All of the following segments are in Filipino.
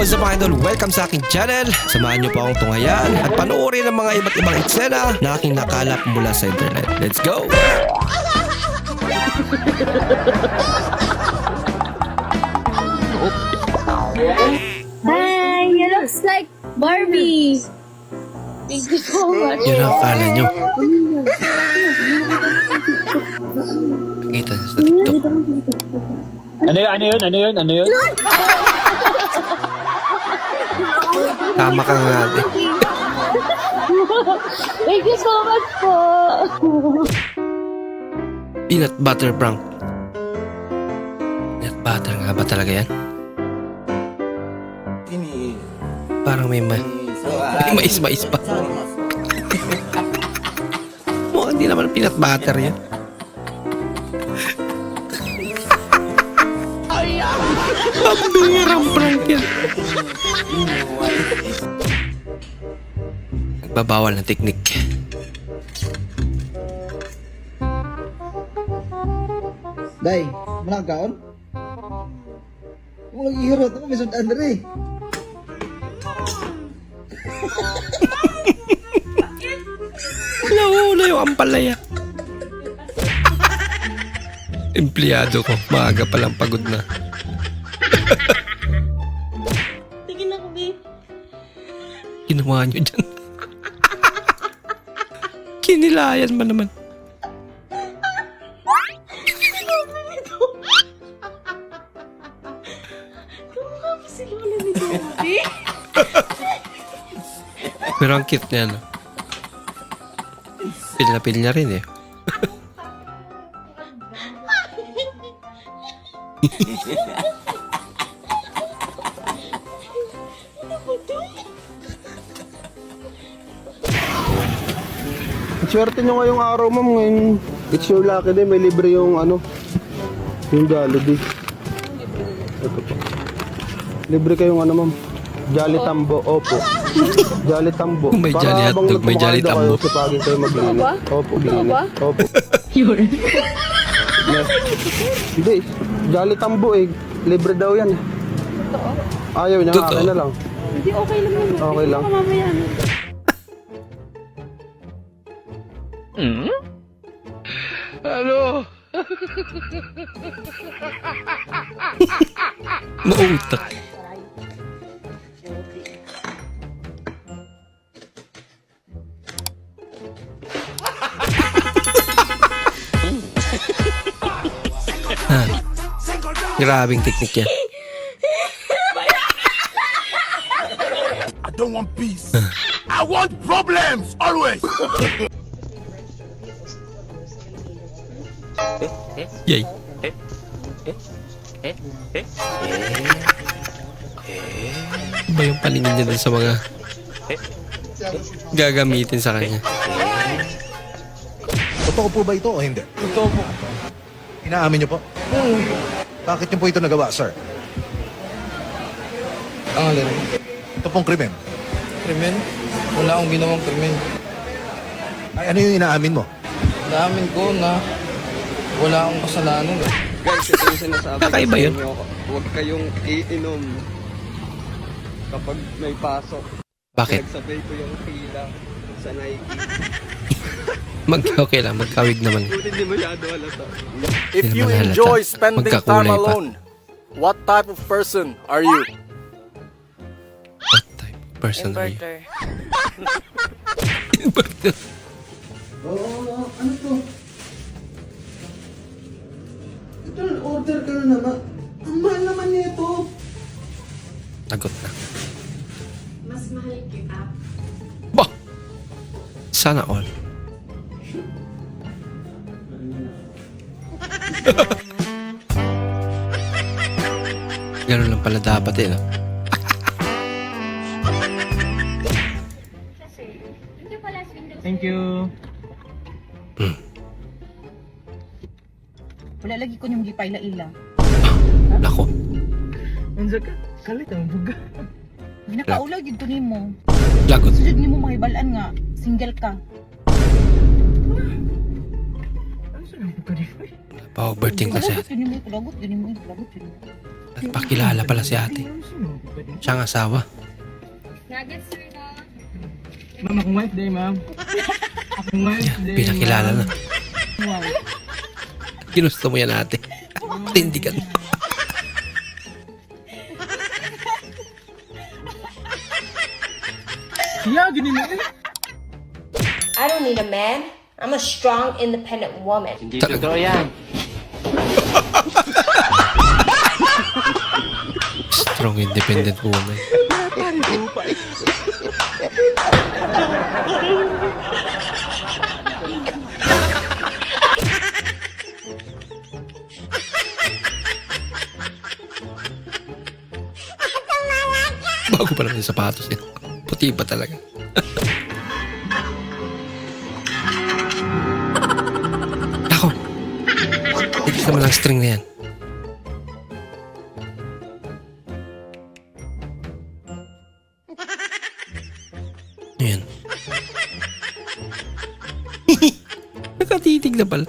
what's up mga idol? Welcome sa aking channel. Samahan niyo po akong tunghayan at panoorin ang mga iba't ibang eksena na aking nakalap mula sa internet. Let's go! Hi! You looks like Barbie! Thank you so much. Yun ang akala nyo. Nakita niyo sa TikTok. Ano yun? Tama ka nga eh. Thank you so much po! Peanut butter prank. Peanut butter nga ba talaga yan? Parang may mais pa. Mukhang hindi naman peanut butter yan. Pambirang prank yan. Nagbabawal na teknik. Day, manang kaon? Kung lagi hirot ako, may sundan na rin. Nauna yung ampalaya. Empleyado ko, maaga palang pagod na. Tingin ako, babe. Ginawa nyo dyan. Kinilayan mo naman. Kumukha pa si Lola ni Dodi. Pero ang cute niya, no? Pil na pil niya rin eh. Swerte nyo ngayong araw, ma'am. Ngayon, it's your lucky day. May libre yung yung Jollibee. Ito po. Libre kayong ma'am. Jolly Tambo. Opo. Jolly Tambo. May Jolly Hotdog, may Jolly Tambo. Sipagin kayo maglinis. Opo, glinis. Opo. Yun. Yes. Hindi. Jolly Tambo eh. Libre daw yan. Ayaw niya. Totoo. Akin na lang. Hindi, okay lang naman. Okay lang. Mamaya na. Mautak. Grabing teknik yan. I don't want peace. I want problems always. Yay. Ba yung paningin niya dun sa mga gagamitin sa kanya? Totoo po ba ito o hindi? Totoo po. Inaamin niyo po? Bakit niyo po ito nagawa, sir? Ang alin? Ito pong krimen. Krimen? Wala akong ginawang krimen. Ay, ano yung inaamin mo? Naamin ko na wala akong kasalanan. Guys, ito yung sinasabi Kakaiba yun. sa inyo. Huwag kayong iinom kapag may pasok. Bakit? Nagsabay ko yung pila sa Nike. Okay lang, magkawig naman. Buti hindi masyado halata. If Hindi you naman halata. enjoy spending time Magkakulay pa. alone, what type of person are you? What type of person are you? Inverter. Oo, ano to? Ito, order ka na naman. Ang mahal naman nito. Tagot na. Mas mahal kita. Bah! Sana all. Ganun lang pala dapat eh, no? Thank you. Wala lagi ko yung gipaila-ila. Nako. Unsa ka? Kalit ang buga. Ginakaulaw yun to nimo. Lagot. Sudod nimo mahibalaan nga, single ka. Ano sa buga di ba? Pa-overthink na siya. Lagot yun mo. Pakilala pala si ate. Siya ang asawa. Nuggets, sir, na. Ma'am, akong wife day, ma'am. Akong wife day, Pinakilala na. Wow. Ginusto mo yan ate. Tindigan mo. Yeah, gini mo eh. I don't need a man. I'm a strong, independent woman. Talaga. Strong independent woman. Bago pa lang yung sapatos niya. Puti pa talaga. Ako. Tigis naman ang string na yan. Ayan. Nakatitig na pala.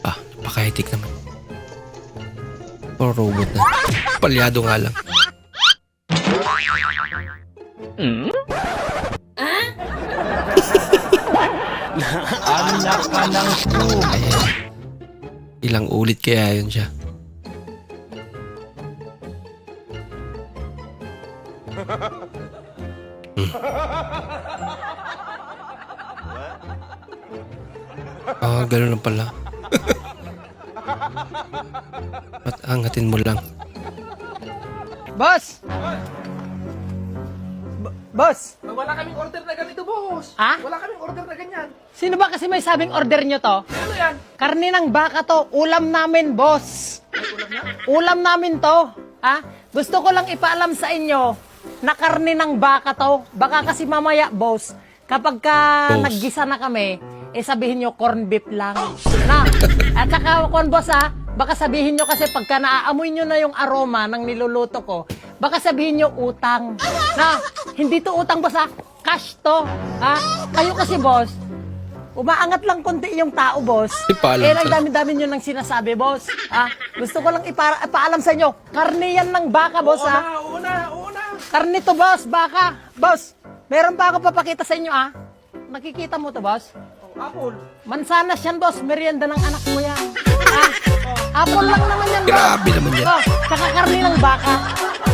Ah, napaka-high-tech naman. Or robot na. Palyado nga lang. Anak ka ng po. Ayan. Ilang ulit kaya yun siya. Ah, gano'n lang pala. At angatin mo lang. Boss! Boss! Wala kaming order na ganito, boss. Ha? Wala kaming order na ganyan. Sino ba kasi may sabing order nyo to? Ano yan? Karne ng baka to. Ulam namin, boss. Ulam namin to. Ha? Gusto ko lang ipaalam sa inyo na karne ng baka to. Baka kasi mamaya, boss, kapag ka Boss. naggisa na kami, sabihin nyo corn beef lang. Na? At saka, boss, baka sabihin nyo kasi pagka naaamoy nyo na yung aroma ng niluluto ko, baka sabihin nyo utang. Na? Hindi to utang, boss, cash to. Kayo kasi, boss, umaangat lang konti yung tao, boss. Ipaalam Lang ka. dami-dami nyo nang sinasabi, boss. Gusto ko lang ipaalam sa inyo, karne yan ng baka, boss, Una. Karne to, boss, baka. Boss, meron pa ako papakita sa inyo, Nakikita mo to, boss? Apple. Mansanas yan, boss. Merienda ng anak mo yan. Apple lang naman yan, boss. Grabe naman yan. Boss, tsaka karne ng baka.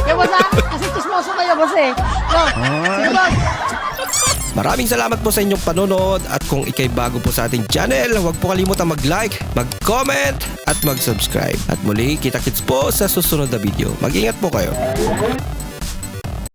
Kaya, boss, kasi chismoso kayo, boss, Sige, boss. Maraming salamat po sa inyong panonood at kung ikay bago po sa ating channel, huwag po kalimutan mag-like, mag-comment at mag-subscribe. At muli, kita-kits po sa susunod na video. Mag-ingat po kayo.